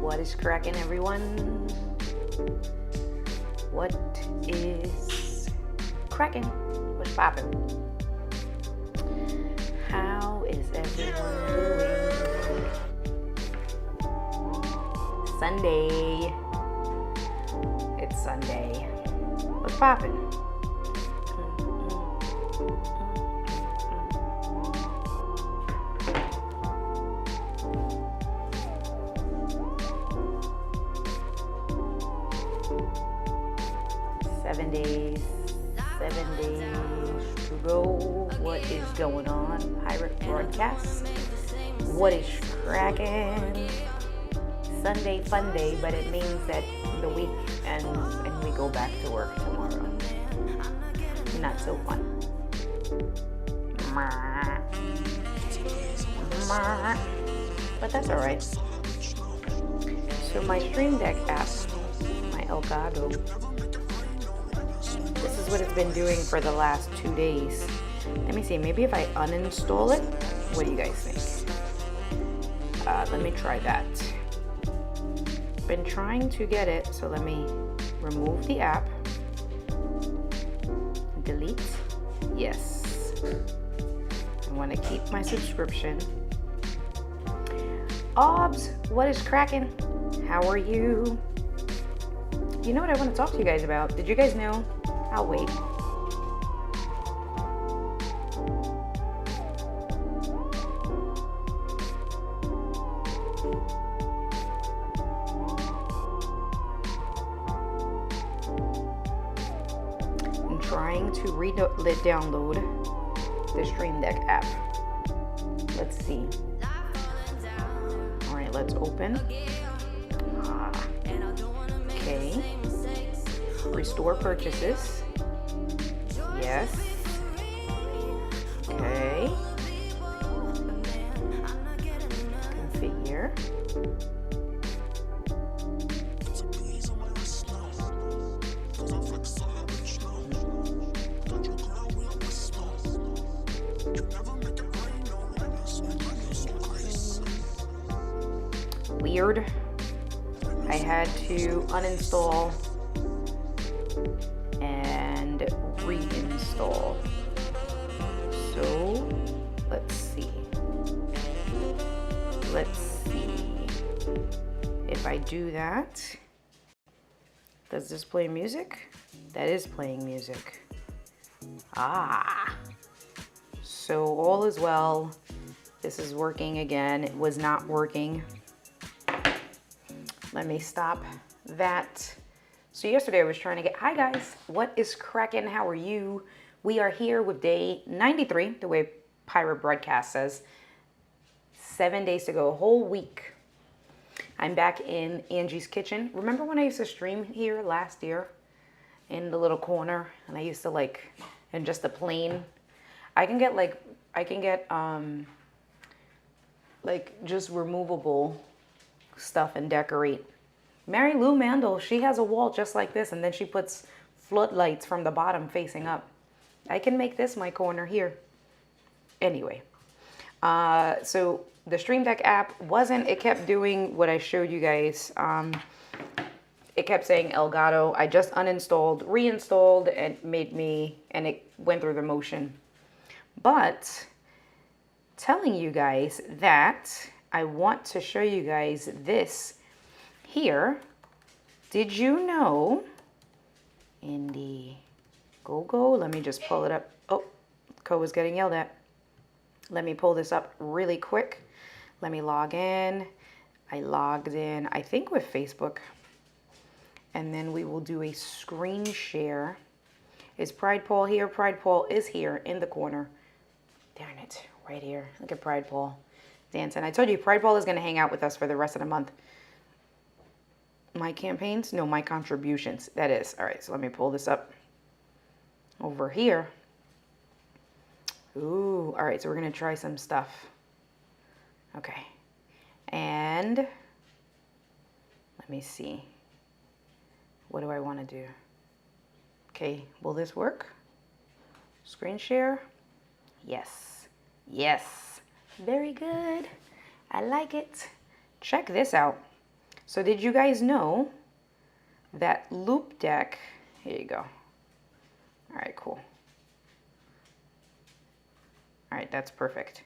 What is cracking, everyone? What is cracking? What's popping? How is everyone doing? Sunday. It's Sunday. What's popping? 7 days to go. What is going on? Pirate Broadcast. What is cracking? Sunday fun day, but it means that the week ends and we go back to work tomorrow. Not so fun. But that's alright. So my Stream Deck app, my Elgato, this is what it's been doing for the last 2 days. Let me see, maybe if I uninstall it, what do you guys think? Let me try that. Been trying to get it, so let me remove the app. Delete. Yes. I want to keep my subscription. Obs, what is cracking? How are you? You know what I want to talk to you guys about? Did you guys know? I'll wait. I'm trying to download the Stream Deck app. Let's see. All right, let's open. Okay. Restore purchases. Yes. Okay. Configure. Weird. I had to uninstall and reinstall. So let's see. If I do that, does this play music? That is playing music. So all is well. This is working again. It was not working. Let me stop that. So yesterday I was trying to get, hi guys, what is cracking? How are you? We are here with day 93, the way Pirate Broadcast says. 7 days to go, a whole week. I'm back in Angie's kitchen. Remember when I used to stream here last year in the little corner? And I used to and just a plain. I can get just removable stuff and decorate. Mary Lou Mandel, she has a wall just like this, and then she puts floodlights from the bottom facing up. I can make this my corner here. Anyway, so the Stream Deck app it kept doing what I showed you guys. It kept saying Elgato. I just uninstalled, reinstalled, and it went through the motion. But telling you guys that I want to show you guys this here. Did you know in the go, let me just pull it up. Oh, Co is getting yelled at. Let me pull this up really quick. Let me log in. I logged in, I think with Facebook. And then we will do a screen share. Is Pride Paul here? Pride Paul is here in the corner. Darn it, right here. Look at Pride Paul dancing. I told you Pride Paul is going to hang out with us for the rest of the month. My campaigns? No, my contributions. That is. All right, so let me pull this up over here. Ooh, all right, so we're going to try some stuff. Okay. And let me see. What do I want to do? Okay, will this work? Screen share? Yes. Yes. Very good. I like it. Check this out. So did you guys know that Loop Deck, here you go. All right, cool. All right, that's perfect.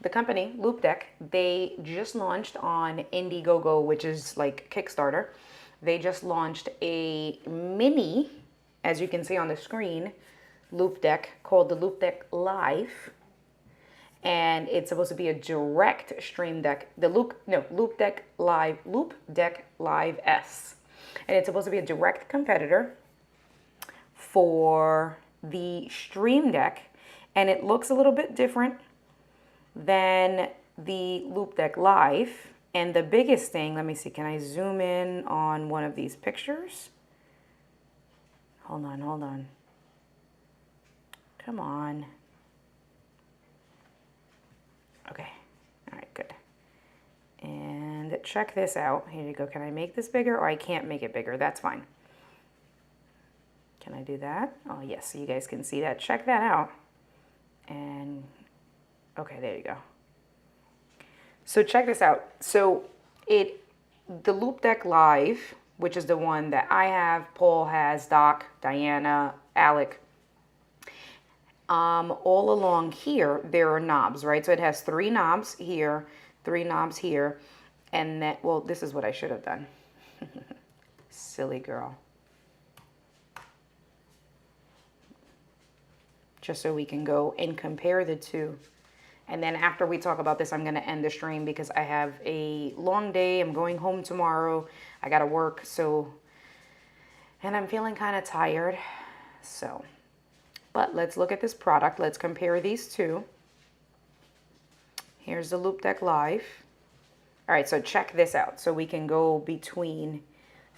The company, Loop Deck, they just launched on Indiegogo, which is like Kickstarter. They just launched a mini, as you can see on the screen, Loop Deck called the Loop Deck Live. And it's supposed to be a direct stream deck. The Loop Deck Live S. And it's supposed to be a direct competitor for the Stream Deck. And it looks a little bit different than the Loop Deck Live. And the biggest thing, let me see, can I zoom in on one of these pictures? Hold on. Come on. Okay, all right, good. And check this out. Here you go. Can I make this bigger? Or I can't make it bigger. That's fine. Can I do that? Oh, yes, so you guys can see that. Check that out. And, okay, there you go. So check this out. So the Loop Deck Live, which is the one that I have, Paul has, Doc, Diana, Alec, all along here, there are knobs, right? So it has 3 knobs here, 3 knobs here, and then, well, this is what I should have done. Silly girl. Just so we can go and compare the two. And then after we talk about this, I'm going to end the stream because I have a long day. I'm going home tomorrow. I got to work, so, and I'm feeling kind of tired, so. But let's look at this product. Let's compare these two. Here's the Loop Deck Live. All right, so check this out. So we can go between,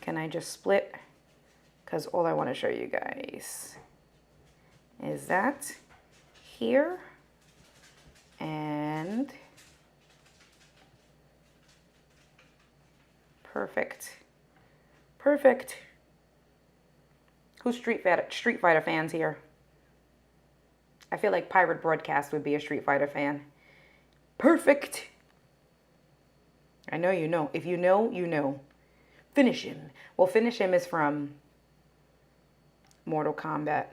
can I just split? Because all I want to show you guys is that here and perfect. Perfect. Who's Street Fighter fans here? I feel like Pirate Broadcast would be a Street Fighter fan. Perfect. I know you know. If you know, you know. Finish him. Well, Finish Him is from Mortal Kombat.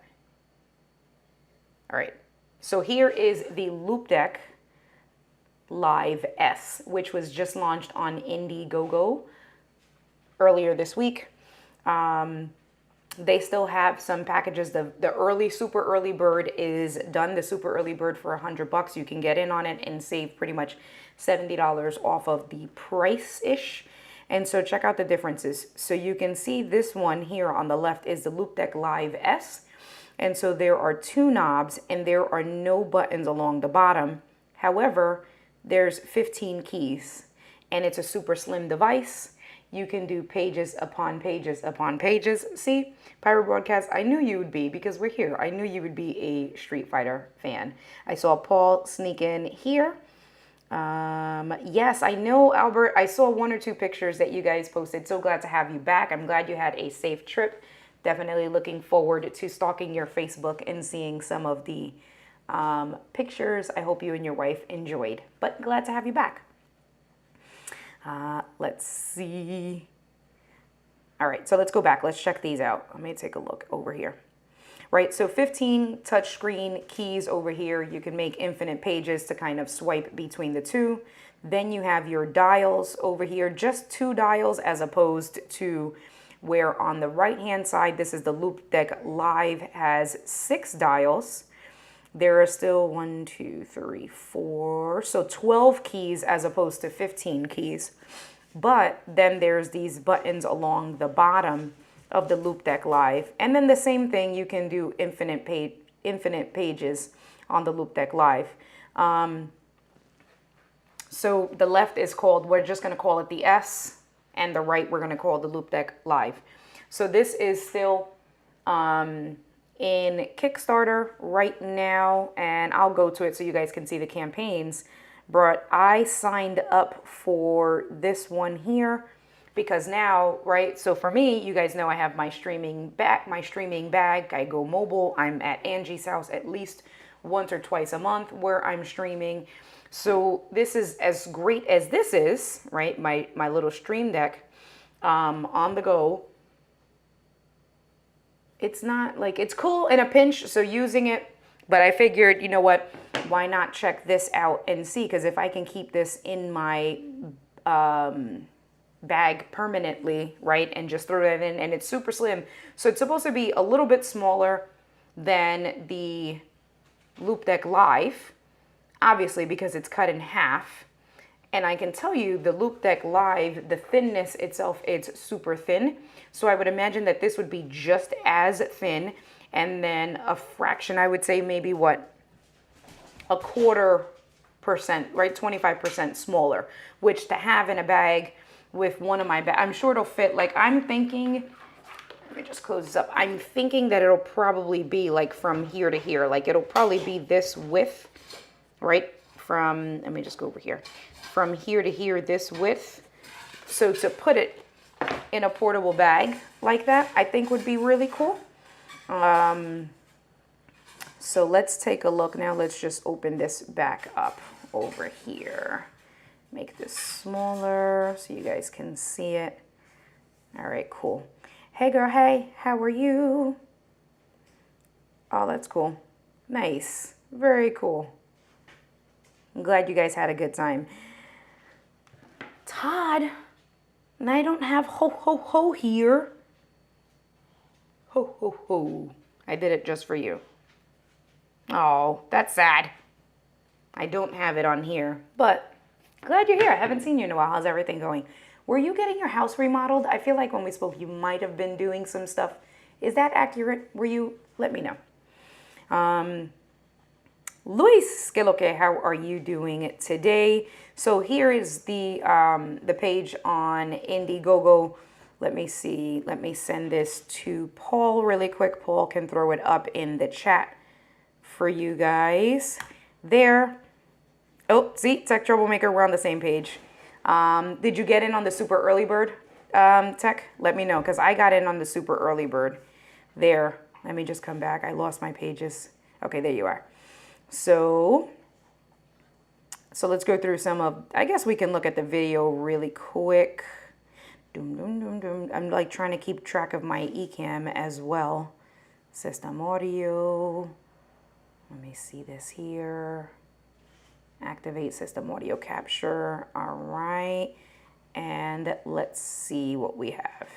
All right. So here is the Loop Deck Live S, which was just launched on Indiegogo earlier this week. They still have some packages. The super early bird is done. The super early bird for $100. You can get in on it and save pretty much $70 off of the price-ish. And so check out the differences. So you can see this one here on the left is the Loop Deck Live S. And so there are 2 knobs and there are no buttons along the bottom. However, there's 15 keys and it's a super slim device. You can do pages upon pages upon pages. See, Pirate Broadcast, I knew you would be because we're here. I knew you would be a Street Fighter fan. I saw Paul sneak in here. Yes, I know, Albert. I saw 1 or 2 pictures that you guys posted. So glad to have you back. I'm glad you had a safe trip. Definitely looking forward to stalking your Facebook and seeing some of the pictures. I hope you and your wife enjoyed. But glad to have you back. Let's see. All right, so let's go back. Let's check these out. Let me take a look over here. Right, so 15 touchscreen keys over here. You can make infinite pages to kind of swipe between the two. Then you have your dials over here, just 2 dials as opposed to where on the right-hand side, this is the Loop Deck Live, has 6 dials. There are still 1, 2, 3, 4, so 12 keys as opposed to 15 keys. But then there's these buttons along the bottom of the Loop Deck Live. And then the same thing, you can do infinite pages on the Loop Deck Live. So the left is called, we're just going to call it the S, and the right we're going to call the Loop Deck Live. So this is still in Kickstarter right now, and I'll go to it so you guys can see the campaigns. But I signed up for this one here because now, right, so for me, you guys know I have my streaming bag. I go mobile. I'm at Angie's house at least once or twice a month where I'm streaming. So this is as great as this is, right? My little stream deck on the go. It's not like, it's cool in a pinch, so using it, but I figured, you know what, why not check this out and see, because if I can keep this in my bag permanently, right, and just throw that in, and it's super slim, so it's supposed to be a little bit smaller than the Loop Deck Live, obviously because it's cut in half. And I can tell you the Loop Deck Live, the thinness itself, it's super thin. So I would imagine that this would be just as thin. And then a fraction, I would say maybe what? A 1/4%, right? 25% smaller, which to have in a bag with one of my bags, I'm sure it'll fit. Like I'm thinking, let me just close this up. I'm thinking that it'll probably be like from here to here. Like it'll probably be this width, right? From, let me just go over here. From here to here, this width. So to put it in a portable bag like that, I think would be really cool. So let's take a look now. Let's just open this back up over here. Make this smaller so you guys can see it. All right, cool. Hey girl, hey, how are you? Oh, that's cool. Nice, very cool. I'm glad you guys had a good time. Todd, and I don't have ho ho ho here. Ho ho ho. I did it just for you. Oh, that's sad. I don't have it on here, but glad you're here. I haven't seen you in a while. How's everything going? Were you getting your house remodeled? I feel like when we spoke, you might have been doing some stuff. Is that accurate? Were you? Let me know. Luis, que lo que, how are you doing today? So here is the page on Indiegogo. Let me see. Let me send this to Paul really quick. Paul can throw it up in the chat for you guys. There. Oh, see, Tech Troublemaker, we're on the same page. Did you get in on the super early bird, Tech? Let me know, because I got in on the super early bird. There. Let me just come back. I lost my pages. Okay, there you are. So let's go through some of, I guess we can look at the video really quick. I'm like trying to keep track of my eCam as well. System audio. Let me see this here. Activate system audio capture. All right. And let's see what we have.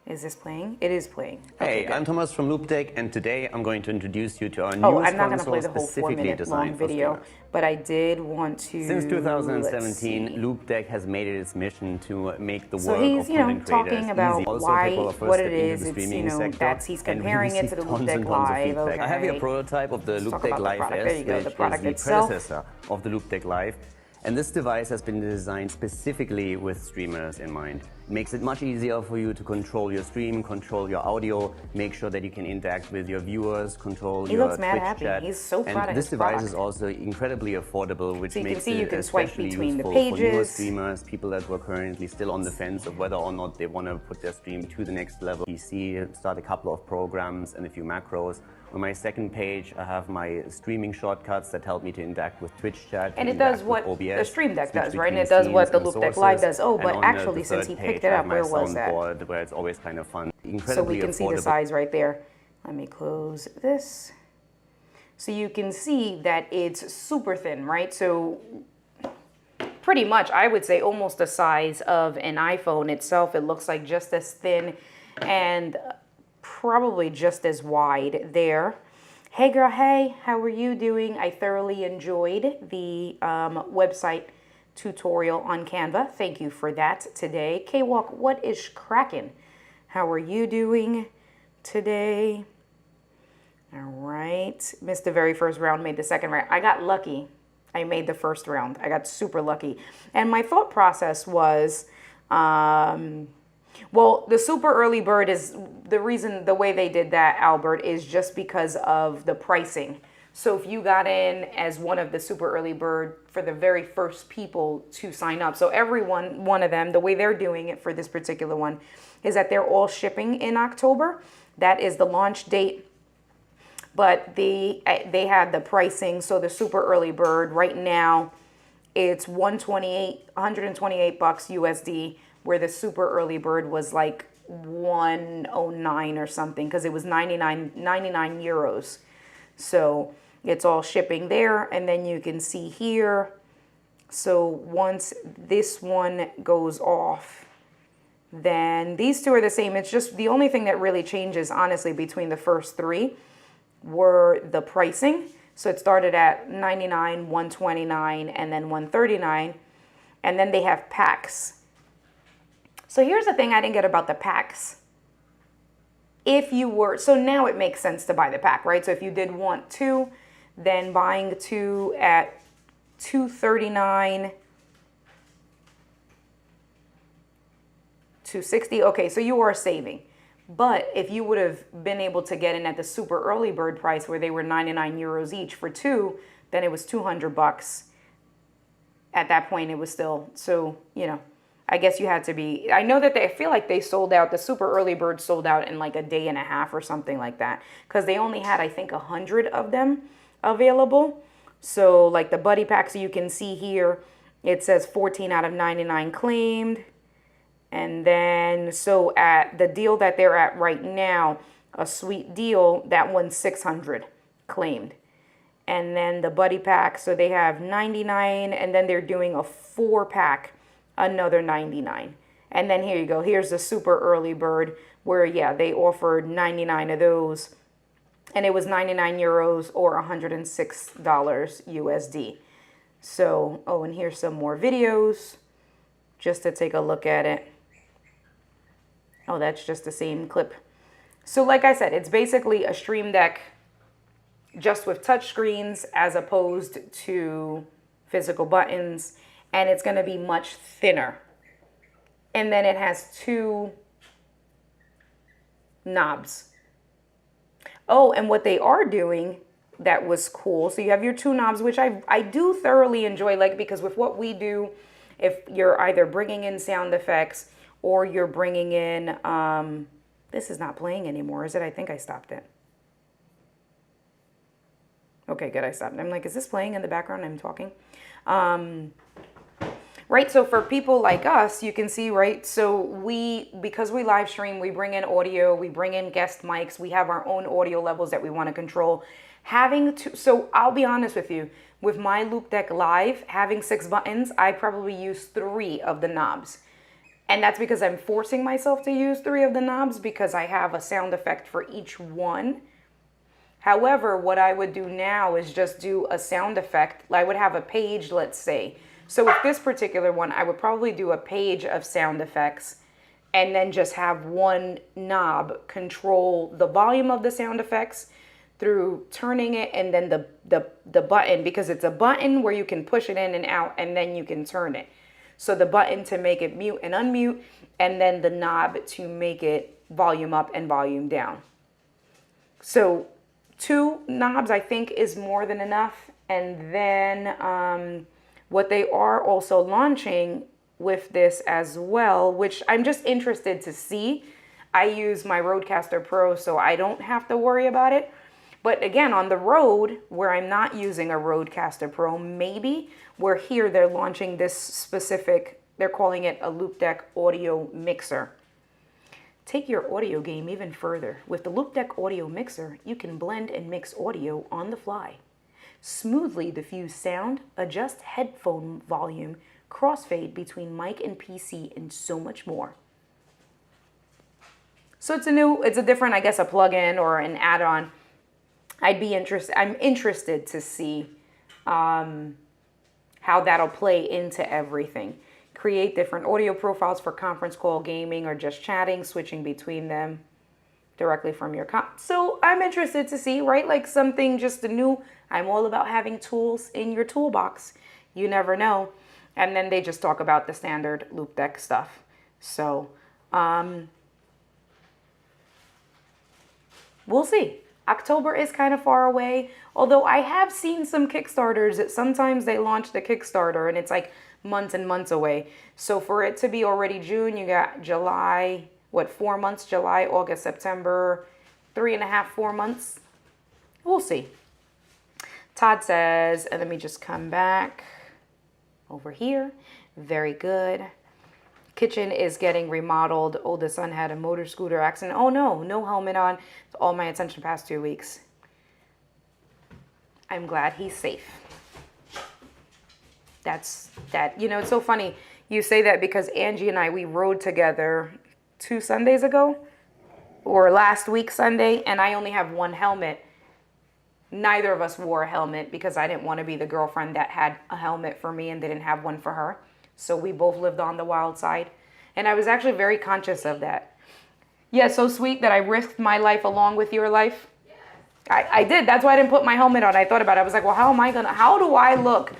Is this playing? It is playing. Hey, Okay, I'm Thomas from Loopdeck, and today I'm going to introduce you to our oh, newest I'm not going to play console the whole specifically 4-minute long designed for video, streamers. but I did want to. Since let's 2017, see. Loopdeck has made it its mission to make the So work he's, of you know, content creators talking about easy. Also, why, people are first what step it into is. the It's, streaming you know, sector, that's he's and we comparing it receive to the Loop tons Deck and tons of Live. feedback. I have here a Okay. prototype of the Let's talk Loopdeck about the Live product. There S, you go, which the is product the itself. predecessor of the Loopdeck Live. And this device has been designed specifically with streamers in mind. It makes it much easier for you to control your stream, control your audio, make sure that you can interact with your viewers, control He your looks mad Twitch happy. chat. He's so proud of And this his device product. is also incredibly affordable, which So you can makes see you it can swipe especially between the useful for newer pages. streamers, people that were currently still on the fence of whether or not they want to put their stream to the next level. PC, start a couple of programs and a few macros. On my second page, I have my streaming shortcuts that help me to interact with Twitch chat. And it does what OBS, the Stream Deck switch does, right? And between it does what scenes the and Loop Deck Live sources. does. Oh, And but on actually, the since third he page, picked it I up, have my where was that? soundboard, where it's always kind of fun. So we Incredibly can see the affordable. size right there. Let me close this. So you can see that it's super thin, right? So pretty much, I would say almost the size of an iPhone itself. It looks like just as thin and probably just as wide there. Hey girl, hey, how are you doing? I thoroughly enjoyed the website tutorial on Canva. Thank you for that today. K-Walk, what is cracking? How are you doing today? All right. Missed the very first round, made the second round. I got lucky. I made the first round. I got super lucky. And my thought process was, well, the super early bird is the reason, the way they did that, Albert, is just because of the pricing. So if you got in as one of the super early bird for the very first people to sign up, so everyone, one of them, the way they're doing it for this particular one is that they're all shipping in October. That is the launch date But they had the pricing. So the super early bird right now, it's 128 bucks USD, where the super early bird was like 109 or something, because it was 99 euros. So it's all shipping there. And then you can see here, so once this one goes off, then these two are the same. It's just the only thing that really changes, honestly, between the first three were the pricing. So it started at 99, 129, and then 139. And then they have packs. So here's the thing I didn't get about the packs. If you were, so now it makes sense to buy the pack, right? So if you did want two, then buying two at 239, 260. Okay, so you are saving. But if you would have been able to get in at the super early bird price where they were 99 euros each for two, then it was 200 bucks. At that point, it was still, so, you know, I guess you had to be, I know that I feel like they sold out, the super early bird sold out in like a day and a half or something like that. Because they only had, I think, 100 of them available. So like the buddy packs, you can see here, it says 14 out of 99 claimed. And then, so at the deal that they're at right now, a sweet deal, that one's 600 claimed. And then the buddy pack, so they have 99, and then they're doing a 4-pack, another 99. And then here you go, here's the super early bird, where, yeah, they offered 99 of those, and it was 99 euros or $106 USD. So, oh, and here's some more videos, just to take a look at it. Oh, that's just the same clip. So like I said, it's basically a Stream Deck just with touch screens as opposed to physical buttons. And it's going to be much thinner. And then it has 2 knobs. Oh, and what they are doing that was cool. So you have your 2 knobs, which I do thoroughly enjoy, like, because with what we do, if you're either bringing in sound effects or you're bringing in, this is not playing anymore, is it? I think I stopped it. Okay, good, I stopped. I'm like, is this playing in the background? I'm talking. Right, so for people like us, you can see, right, so because we live stream, we bring in audio, we bring in guest mics, we have our own audio levels that we want to control. So I'll be honest with you, with my Loop Deck Live, having 6 buttons, I probably use 3 of the knobs. And that's because I'm forcing myself to use 3 of the knobs because I have a sound effect for each one. However, what I would do now is just do a sound effect. I would have a page, let's say. So with this particular one, I would probably do a page of sound effects and then just have one knob control the volume of the sound effects through turning it, and then the button, because it's a button where you can push it in and out and then you can turn it. So the button to make it mute and unmute, and then the knob to make it volume up and volume down. So 2 knobs I think is more than enough. And then what they are also launching with this as well, which I'm just interested to see. I use my Rodecaster Pro, so I don't have to worry about it. But again, on the road, where I'm not using a Rodecaster Pro, maybe, where here they're launching this specific, they're calling it a Loop Deck Audio Mixer. Take your audio game even further. With the Loop Deck Audio Mixer, you can blend and mix audio on the fly. Smoothly diffuse sound, adjust headphone volume, crossfade between mic and PC, and so much more. So it's a different, I guess, a plugin or an add-on. I'm interested to see how that'll play into everything. Create different audio profiles for conference call, gaming, or just chatting, switching between them directly from your So I'm interested to see, right? Like something just new. I'm all about having tools in your toolbox. You never know. And then they just talk about the standard Loop Deck stuff. So we'll see. October is kind of far away, although I have seen some Kickstarters that sometimes they launch the Kickstarter and it's like months and months away. So for it to be already June, you got July, 4 months? July, August, September, 3.5, 4 months We'll see. Todd says, and let me just come back over here. Very good. Kitchen is getting remodeled. Oldest son had a motor scooter accident. Oh no, no helmet on. It's all my attention past 2 weeks. I'm glad he's safe. It's so funny you say that because Angie and I, we rode together 2 Sundays ago or last week Sunday, and I only have one helmet. Neither of us wore a helmet because I didn't want to be the girlfriend that had a helmet for me and didn't have one for her. So we both lived on the wild side. And I was actually very conscious of that. Yeah, so sweet that I risked my life along with your life. I did. That's why I didn't put my helmet on. I thought about it. I was like, well, how do I look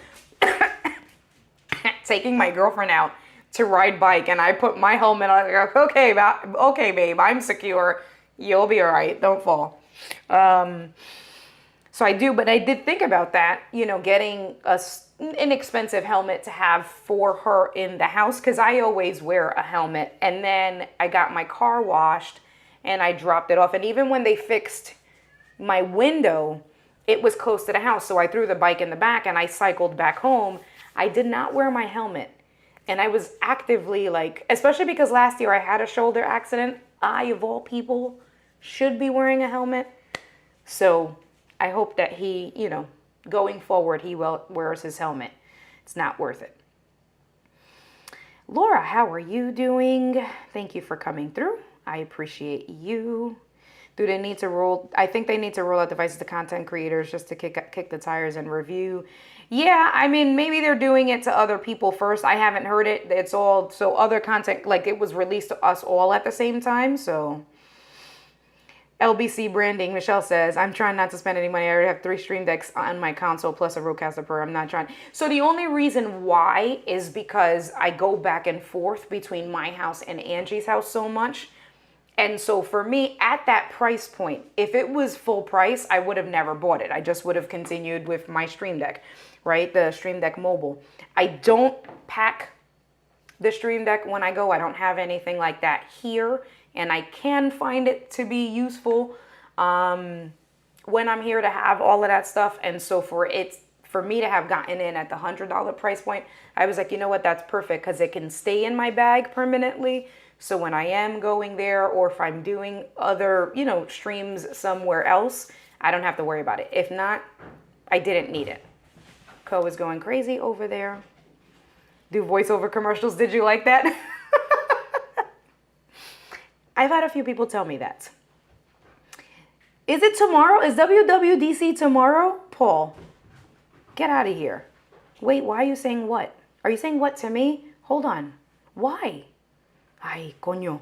taking my girlfriend out to ride bike? And I put my helmet on. Like, okay, babe, I'm secure. You'll be all right. Don't fall. So I do, but I did think about that, getting an inexpensive helmet to have for her in the house, because I always wear a helmet. And then I got my car washed and I dropped it off. And even when they fixed my window, it was close to the house. So I threw the bike in the back and I cycled back home. I did not wear my helmet. And I was actively especially because last year I had a shoulder accident. I, of all people, should be wearing a helmet. So I hope that he, going forward, he wears his helmet. It's not worth it. Laura, how are you doing? Thank you for coming through. I appreciate you. Do they need to roll? I think they need to roll out devices to content creators just to kick the tires and review. Yeah, I mean, maybe they're doing it to other people first. I haven't heard it. It's all, so other content, it was released to us all at the same time, so. LBC branding, Michelle says, I'm trying not to spend any money. I already have 3 Stream Decks on my console plus a Rodecaster Pro. I'm not trying. So the only reason why is because I go back and forth between my house and Angie's house so much. And so for me, at that price point, if it was full price, I would have never bought it. I just would have continued with my Stream Deck, right? The Stream Deck Mobile. I don't pack the Stream Deck when I go. I don't have anything like that here. And I can find it to be useful when I'm here to have all of that stuff. And so for me to have gotten in at the $100 price point, I was like, you know what, that's perfect because it can stay in my bag permanently. So when I am going there or if I'm doing other, streams somewhere else, I don't have to worry about it. If not, I didn't need it. Co is going crazy over there. Do voiceover commercials. Did you like that? I've had a few people tell me that. Is it tomorrow? Is WWDC tomorrow? Paul, get out of here. Wait, why are you saying what? Are you saying what to me? Hold on. Why? Ay, coño.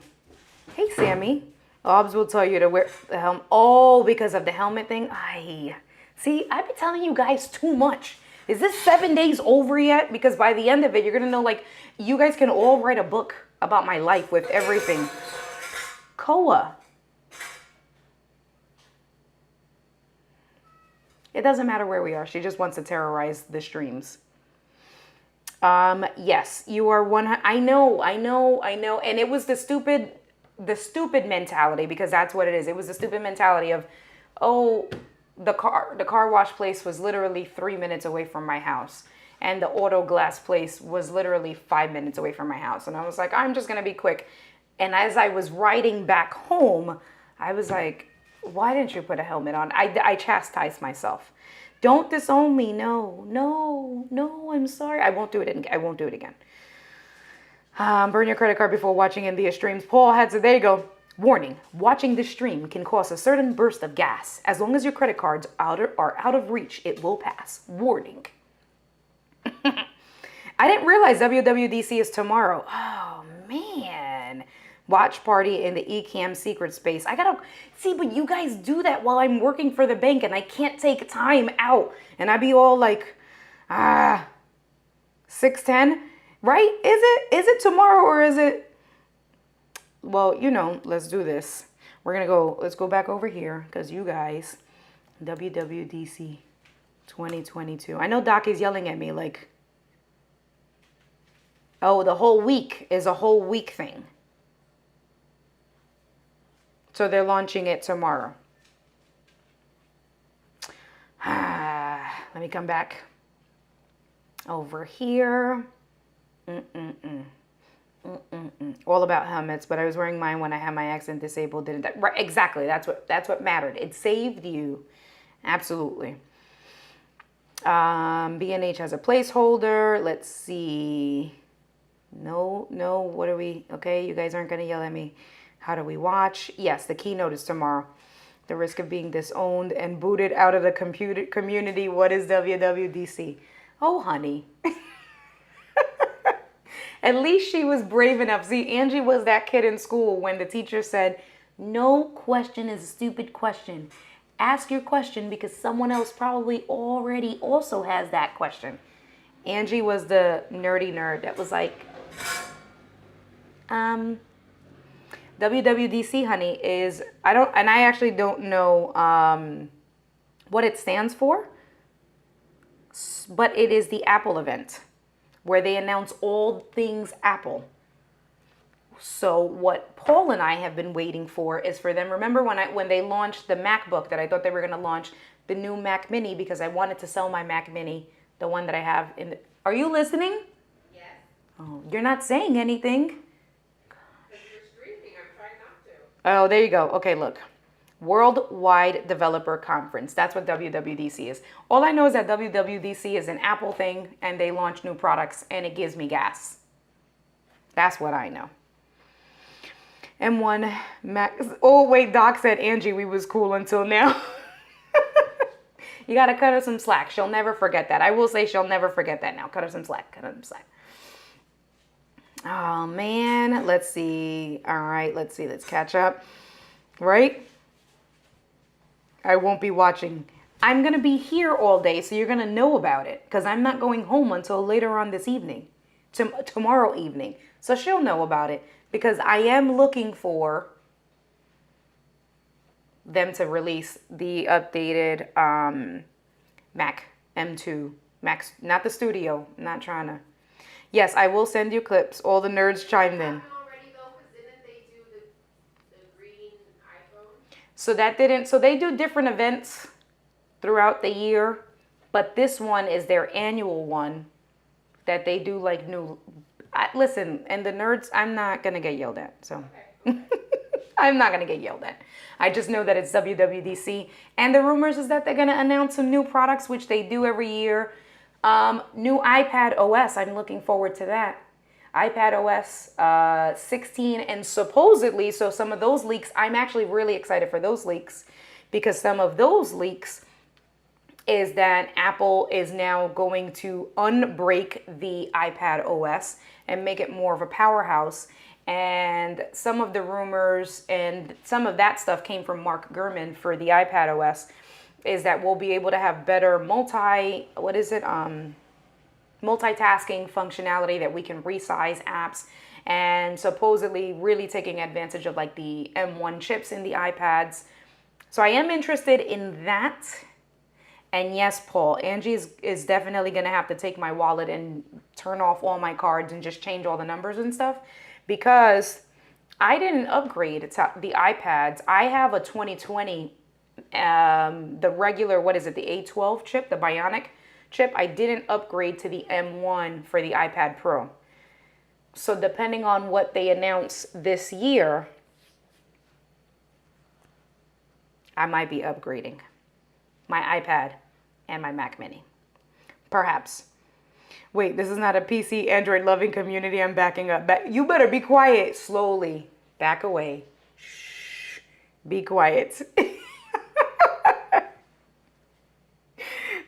Hey, Sammy. Obs will tell you to wear the helmet. Oh, because of the helmet thing? Ay. See, I've been telling you guys too much. Is this 7 days over yet? Because by the end of it, you're going to know, you guys can all write a book about my life with everything. Koa. It doesn't matter where we are. She just wants to terrorize the streams. Yes, you are one. I know. And it was the stupid mentality, because that's what it is. It was the stupid mentality of, oh, the car wash place was literally 3 minutes away from my house. And the auto glass place was literally 5 minutes away from my house. And I was like, I'm just going to be quick. And as I was riding back home, I was like, why didn't you put a helmet on? I chastised myself. Don't disown me. No, I'm sorry. I won't do it again. Burn your credit card before watching India streams. Paul had to, there you go. Warning, watching this stream can cause a certain burst of gas. As long as your credit cards are out of reach, it will pass. Warning. I didn't realize WWDC is tomorrow. Oh, man. Watch party in the eCam secret space. I gotta see, but you guys do that while I'm working for the bank and I can't take time out. And I be all like, 6:10, right? Is it tomorrow or is it? Well, let's do this. Let's go back over here because you guys, WWDC 2022. I know Doc is yelling at me like, oh, the whole week is a whole week thing. So they're launching it tomorrow. Let me come back over here. All about helmets, but I was wearing mine when I had my accent disabled. Didn't that? Right, exactly. That's what mattered. It saved you. Absolutely. B&H has a placeholder. Let's see. No, what are we? Okay, you guys aren't going to yell at me. How do we watch? Yes, the keynote is tomorrow. The risk of being disowned and booted out of the community. What is WWDC? Oh, honey. At least she was brave enough. See, Angie was that kid in school when the teacher said, no question is a stupid question. Ask your question because someone else probably already also has that question. Angie was the nerdy nerd that was like, WWDC, honey, is, I actually don't know what it stands for, but it is the Apple event where they announce all things Apple. So what Paul and I have been waiting for is for them. Remember when they launched the MacBook that I thought they were going to launch the new Mac Mini because I wanted to sell my Mac Mini, the one that I have in the... Are you listening? Yes. Oh, you're not saying anything. Because you're streaming, I'm trying not to. Oh, there you go. Okay, look. Worldwide Developer Conference. That's what WWDC is. All I know is that WWDC is an Apple thing and they launch new products and it gives me gas. That's what I know. M1 Mac. Oh, wait, Doc said, Angie, we was cool until now. You got to cut her some slack. She'll never forget that. I will say she'll never forget that now. Cut her some slack. Cut her some slack. Oh, man. Let's see. All right. Let's see. Let's catch up. Right? I won't be watching. I'm going to be here all day, so you're going to know about it because I'm not going home until later on this evening, tomorrow evening. So she'll know about it because I am looking for them to release the updated Mac M2. Max, not the studio. I'm not trying to. Yes, I will send you clips. All the nerds chimed in. Already though, because didn't they do the green iPhone? So they do different events throughout the year, but this one is their annual one that they do like new. Listen, and the nerds, I'm not gonna get yelled at, so. Okay. I'm not gonna get yelled at. I just know that it's WWDC, and the rumors is that they're gonna announce some new products, which they do every year. New iPad OS, I'm looking forward to that. iPad OS 16, and supposedly, so some of those leaks, I'm actually really excited for those leaks, because some of those leaks is that Apple is now going to unbreak the iPad OS and make it more of a powerhouse. And some of the rumors and some of that stuff came from Mark Gurman for the iPad OS, is that we'll be able to have better multitasking functionality, that we can resize apps, and supposedly really taking advantage of like the M1 chips in the iPads. So I am interested in that. And yes, Paul, Angie is definitely going to have to take my wallet and turn off all my cards and just change all the numbers and stuff, because I didn't upgrade to the iPads. I have a 2020, the regular, what is it, the A12 chip, the Bionic chip. I didn't upgrade to the M1 for the iPad Pro. So depending on what they announce this year, I might be upgrading my iPad and my Mac Mini. Perhaps. Wait, this is not a PC Android loving community. I'm backing up. You better be quiet. Slowly. Back away. Shh. Be quiet.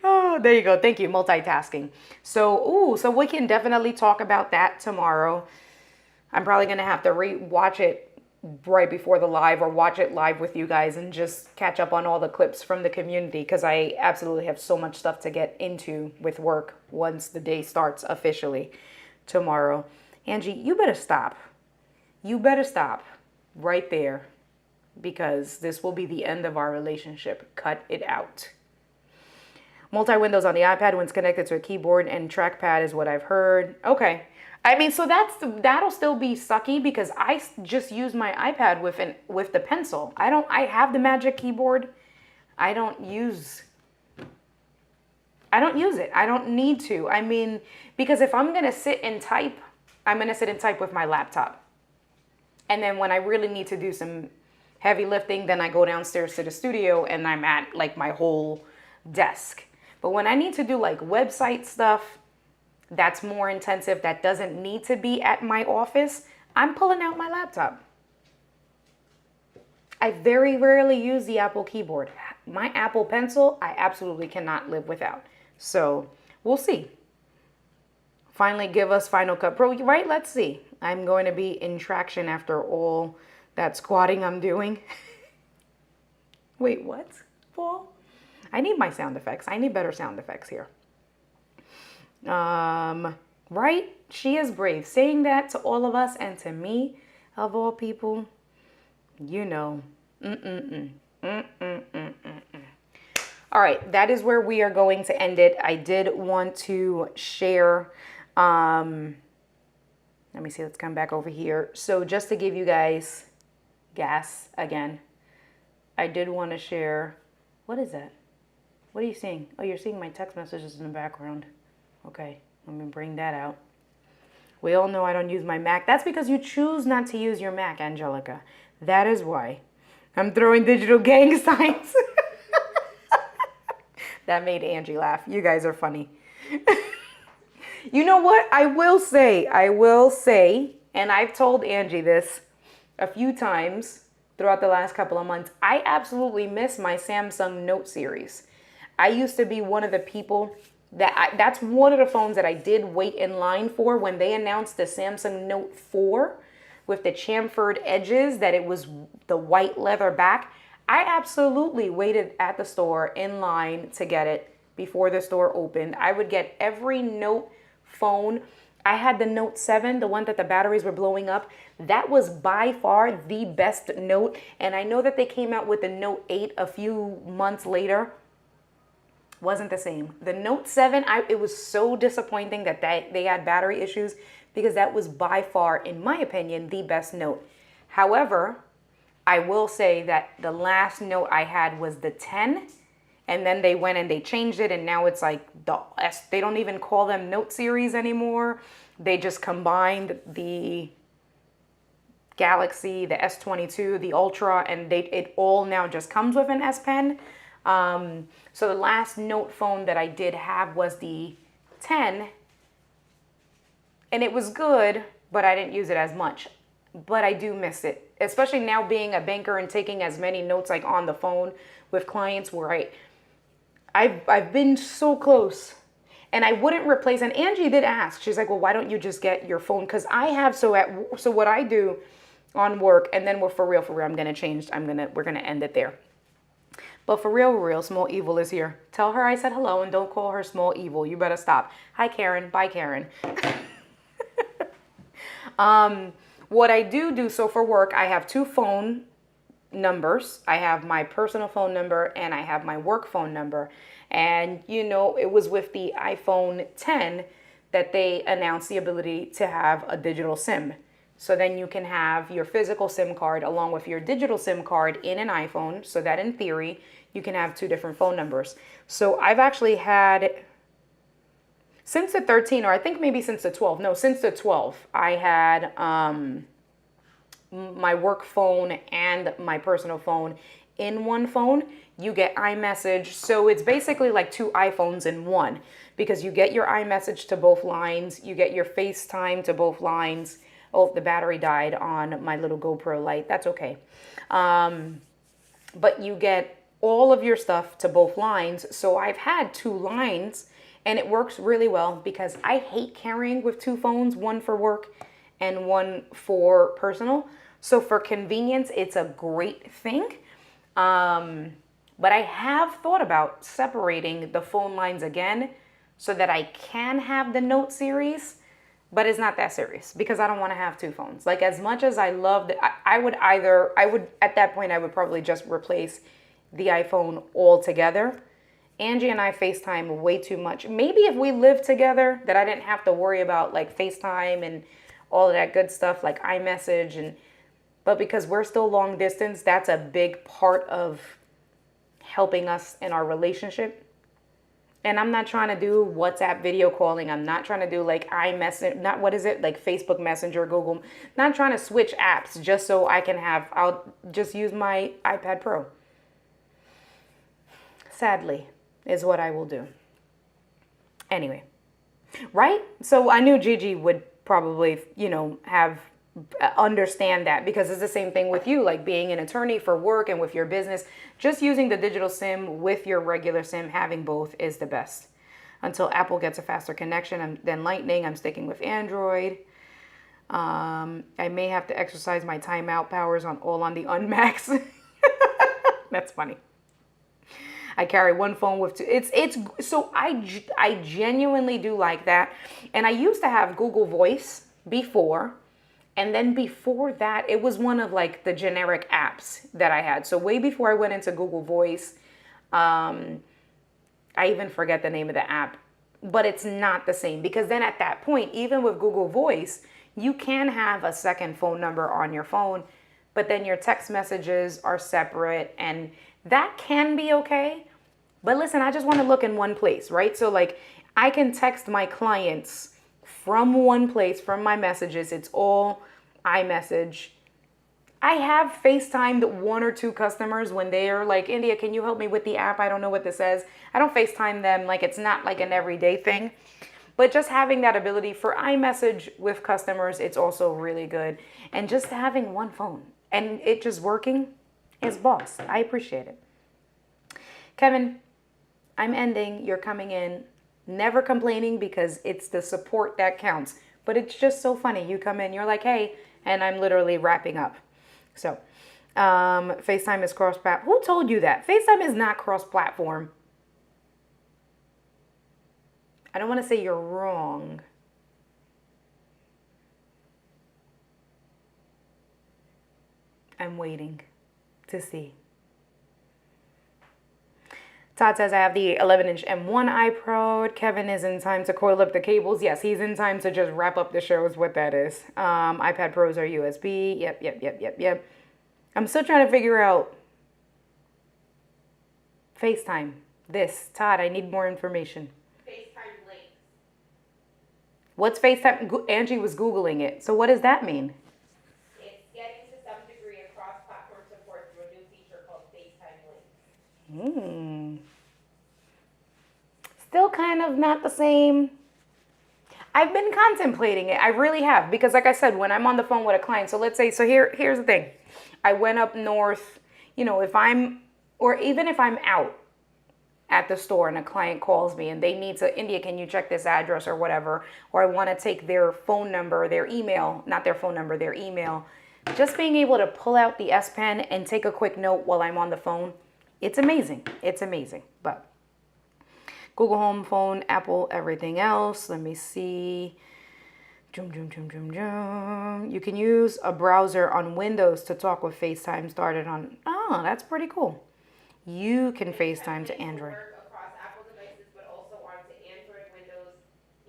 Oh, there you go. Thank you. Multitasking. So we can definitely talk about that tomorrow. I'm probably going to have to watch it right before the live, or watch it live with you guys and just catch up on all the clips from the community, because I absolutely have so much stuff to get into with work once the day starts officially tomorrow. Angie, you better stop. You better stop right there, because this will be the end of our relationship. Cut it out. Multi-windows on the iPad when it's connected to a keyboard and trackpad is what I've heard. Okay. I mean, so that'll still be sucky, because I just use my iPad with the pencil. I have the Magic Keyboard. I don't use I don't use it. I don't need to. I mean, because if I'm going to sit and type, I'm going to sit and type with my laptop. And then when I really need to do some heavy lifting, then I go downstairs to the studio and I'm at like my whole desk. But when I need to do like website stuff, that's more intensive, that doesn't need to be at my office, I'm pulling out my laptop. I very rarely use the Apple keyboard. My Apple Pencil, I absolutely cannot live without. So we'll see. Finally give us Final Cut Pro, right? Let's see. I'm going to be in traction after all that squatting I'm doing. Wait, what, Paul? I need my sound effects. I need better sound effects here. Right? She is brave. Saying that to all of us and to me, of all people, you know. All right, that is where we are going to end it. I did want to share, let me see, let's come back over here. So just to give you guys gas again, I did want to share, what is that? What are you seeing? Oh, you're seeing my text messages in the background. Okay, let me bring that out. We all know I don't use my Mac. That's because you choose not to use your Mac, Angelica. That is why. I'm throwing digital gang signs. That made Angie laugh. You guys are funny. You know what? I will say, and I've told Angie this a few times throughout the last couple of months, I absolutely miss my Samsung Note series. I used to be one of the people that's one of the phones that I did wait in line for when they announced the Samsung Note 4 with the chamfered edges, that it was the white leather back. I absolutely waited at the store in line to get it before the store opened. I would get every Note phone. I had the Note 7, the one that the batteries were blowing up. That was by far the best Note. And I know that they came out with the Note 8 a few months later. Wasn't the same. The Note 7, it was so disappointing that they had battery issues, because that was by far, in my opinion, the best Note. However, I will say that the last Note I had was the 10, and then they went and they changed it, and now it's like they don't even call them Note series anymore. They just combined the Galaxy, the S22, the Ultra, and it all now just comes with an S Pen. So the last Note phone that I did have was the 10, and it was good, but I didn't use it as much. But I do miss it, especially now being a banker and taking as many notes like on the phone with clients, where I've been so close. And I wouldn't replace, and Angie did ask, she's like, well, why don't you just get your phone? Because I have, so what I do on work, and then we're for real, we're gonna end it there. But for real, Small Evil is here. Tell her I said hello and don't call her Small Evil. You better stop. Hi, Karen. Bye, Karen. What I do, so for work, I have two phone numbers. I have my personal phone number and I have my work phone number. And, you know, it was with the iPhone 10 that they announced the ability to have a digital SIM. So then you can have your physical SIM card along with your digital SIM card in an iPhone, so that in theory, you can have two different phone numbers. So I've actually had, since the 13, or I think maybe since the 12, no, since the 12, I had my work phone and my personal phone in one phone. You get iMessage, so it's basically like two iPhones in one, because you get your iMessage to both lines, you get your FaceTime to both lines. Oh, the battery died on my little GoPro light. That's okay. But you get all of your stuff to both lines. So I've had two lines, and it works really well because I hate carrying with two phones, one for work and one for personal. So for convenience, it's a great thing. But I have thought about separating the phone lines again so that I can have the Note series. But it's not that serious because I don't want to have two phones. Like, as much as I love that, I would at that point, I would probably just replace the iPhone altogether. Angie and I FaceTime way too much. Maybe if we lived together, that I didn't have to worry about like FaceTime and all of that good stuff like iMessage. But because we're still long distance, that's a big part of helping us in our relationship. And I'm not trying to do WhatsApp video calling. I'm not trying to do like iMessage, not what is it, like Facebook Messenger, Google. Not trying to switch apps just so I can have, I'll just use my iPad Pro. Sadly, is what I will do. Anyway, right? So I knew Gigi would probably, have understand that, because it's the same thing with you, like being an attorney for work and with your business. Just using the digital SIM with your regular SIM, having both is the best. Until Apple gets a faster connection than Lightning, I'm sticking with Android. I may have to exercise my timeout powers on the Unmax. That's funny. I carry one phone with two. It's so I genuinely do like that. And I used to have Google Voice before. And then before that, it was one of like the generic apps that I had. So way before I went into Google Voice, I even forget the name of the app, but it's not the same, because then at that point, even with Google Voice, you can have a second phone number on your phone, but then your text messages are separate, and that can be okay. But listen, I just want to look in one place, right? So like I can text my clients from one place, from my messages. It's all iMessage. I have FaceTimed one or two customers when they are like, India, can you help me with the app? I don't know what this says. I don't FaceTime them. Like, it's not like an everyday thing. But just having that ability for iMessage with customers, it's also really good. And just having one phone and it just working is boss. I appreciate it. Kevin, I'm ending. You're coming in. Never complaining, because it's the support that counts. But it's just so funny. You come in, you're like, hey, and I'm literally wrapping up. So, FaceTime is cross-platform. Who told you that? FaceTime is not cross-platform. I don't want to say you're wrong. I'm waiting to see. Todd says, I have the 11-inch M1 iPro. Kevin is in time to coil up the cables. Yes, he's in time to just wrap up the show is what that is. iPad Pros are USB. Yep. I'm still trying to figure out FaceTime. Todd, I need more information. FaceTime links. What's FaceTime? Angie was Googling it. So what does that mean? It's getting to some degree of cross-platform support through a new feature called FaceTime links. Still kind of not the same. I've been contemplating it. I really have. Because like I said, when I'm on the phone with a client, so let's say, here's the thing. I went up north, even if I'm out at the store and a client calls me and they need to, India, can you check this address or whatever? Or I want to take their phone number, their email, not their phone number, their email. Just being able to pull out the S Pen and take a quick note while I'm on the phone. It's amazing. It's amazing. But Google Home, phone, Apple, everything else. Let me see. You can use a browser on Windows to talk with FaceTime started on. Oh, that's pretty cool. You can FaceTime to Android. Work across Apple devices, but also onto Android, Windows,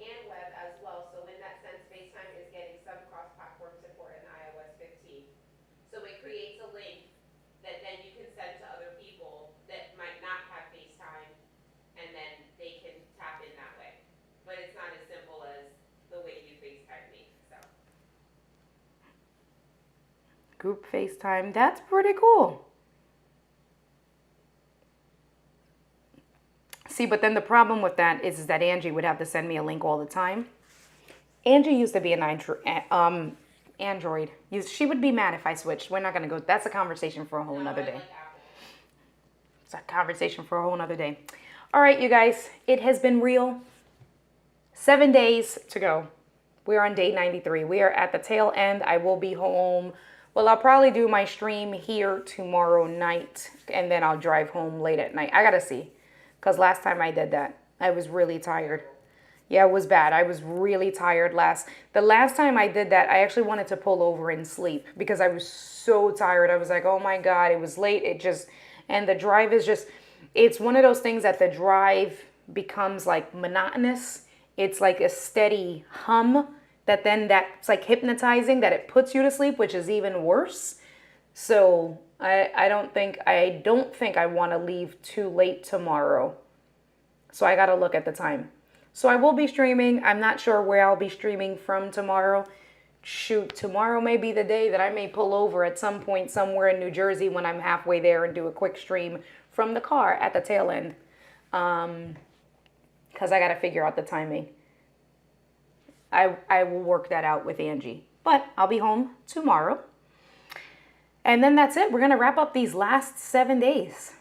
and web as well. So in that sense, FaceTime is getting some cross-platform support in iOS 15. So it creates a link that then you can send to other people that might not have FaceTime, and then they can tap in that way. But it's not as simple as the way you FaceTime me. So Group FaceTime. That's pretty cool. See, but then the problem with that is that Angie would have to send me a link all the time. Angie used to be an Android. She would be mad if I switched. We're not going to go. That's a conversation for a whole nother day. It's a conversation for a whole nother day. All right, you guys. It has been real. 7 days to go. We're on day 93. We are at the tail end. I will be home. Well, I'll probably do my stream here tomorrow night, and then I'll drive home late at night. I got to see. Because last time I did that, I was really tired. Yeah, it was bad. I was really tired the last time I did that, I actually wanted to pull over and sleep because I was so tired. I was like, oh my God, it was late. And the drive is just, it's one of those things that the drive becomes like monotonous. It's like a steady hum that's like hypnotizing, that it puts you to sleep, which is even worse. So I don't think I want to leave too late tomorrow. So I got to look at the time. So I will be streaming. I'm not sure where I'll be streaming from tomorrow. Shoot, tomorrow may be the day that I may pull over at some point somewhere in New Jersey when I'm halfway there and do a quick stream from the car at the tail end. Because I got to figure out the timing. I will work that out with Angie. But I'll be home tomorrow. And then that's it. We're going to wrap up these last 7 days.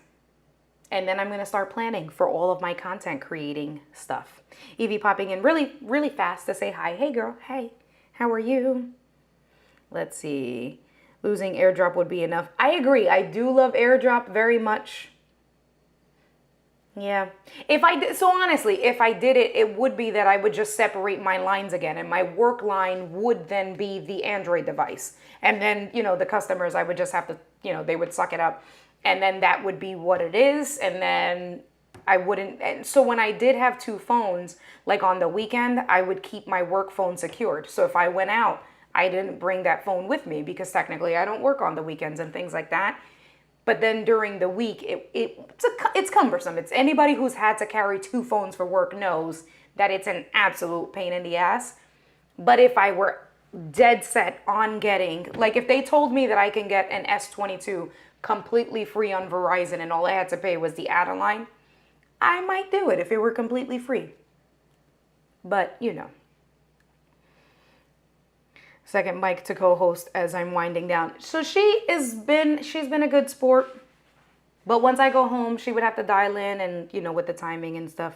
And then I'm going to start planning for all of my content creating stuff. Evie popping in really, really fast to say hi. Hey, girl. Hey, how are you? Let's see. Losing airdrop would be enough. I agree. I do love airdrop very much. Yeah. If I did, so honestly, if I did it, it would be that I would just separate my lines again, and my work line would then be the Android device. And then, you know, the customers, I would just have to, you know, they would suck it up. And then that would be what it is. And then I wouldn't. And so when I did have two phones, like on the weekend, I would keep my work phone secured. So if I went out, I didn't bring that phone with me because technically I don't work on the weekends and things like that. But then during the week, it's cumbersome. It's anybody who's had to carry two phones for work knows that it's an absolute pain in the ass. But if I were dead set on getting, like if they told me that I can get an S22 completely free on Verizon and all I had to pay was the add-on line, I might do it if it were completely free. But, you know. Second mic to co-host as I'm winding down. So she's been a good sport. But once I go home, she would have to dial in and, you know, with the timing and stuff.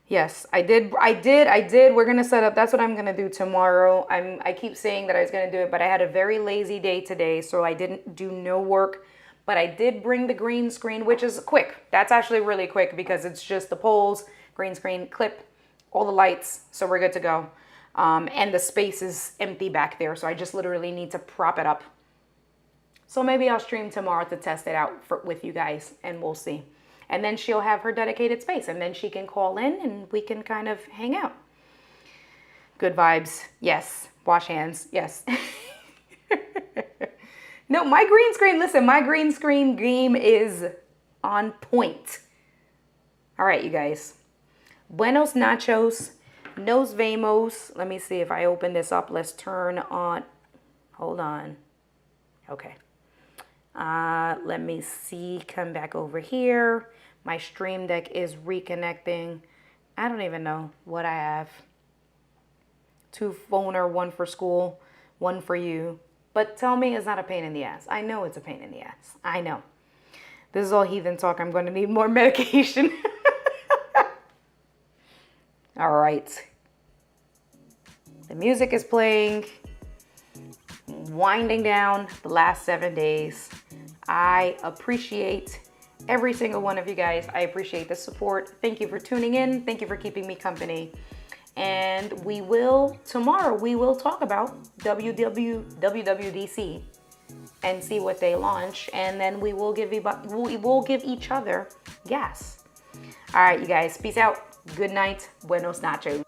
Yes, I did. We're going to set up. That's what I'm going to do tomorrow. I keep saying that I was going to do it, but I had a very lazy day today, so I didn't do no work. But I did bring the green screen, which is quick. That's actually really quick because it's just the poles, green screen, clip, all the lights. So we're good to go. And the space is empty back there. So I just literally need to prop it up. So maybe I'll stream tomorrow to test it out with you guys and we'll see. And then she'll have her dedicated space and then she can call in and we can kind of hang out. Good vibes. Yes. Wash hands. Yes. No, my green screen, listen, my green screen game is on point. All right, you guys. Buenos nachos, nos vemos. Let me see if I open this up. Let's turn on, hold on. Okay. Let me see, come back over here. My Stream Deck is reconnecting. I don't even know what I have. 2 phoner, 1 for school, 1 for you. But tell me it's not a pain in the ass. I know it's a pain in the ass. I know. This is all heathen talk. I'm going to need more medication. All right. The music is playing. Winding down the last 7 days. I appreciate every single one of you guys. I appreciate the support. Thank you for tuning in. Thank you for keeping me company. And tomorrow we will talk about WWDC and see what they launch. And then we will give each other gas. All right, you guys, peace out. Good night. Buenos nachos.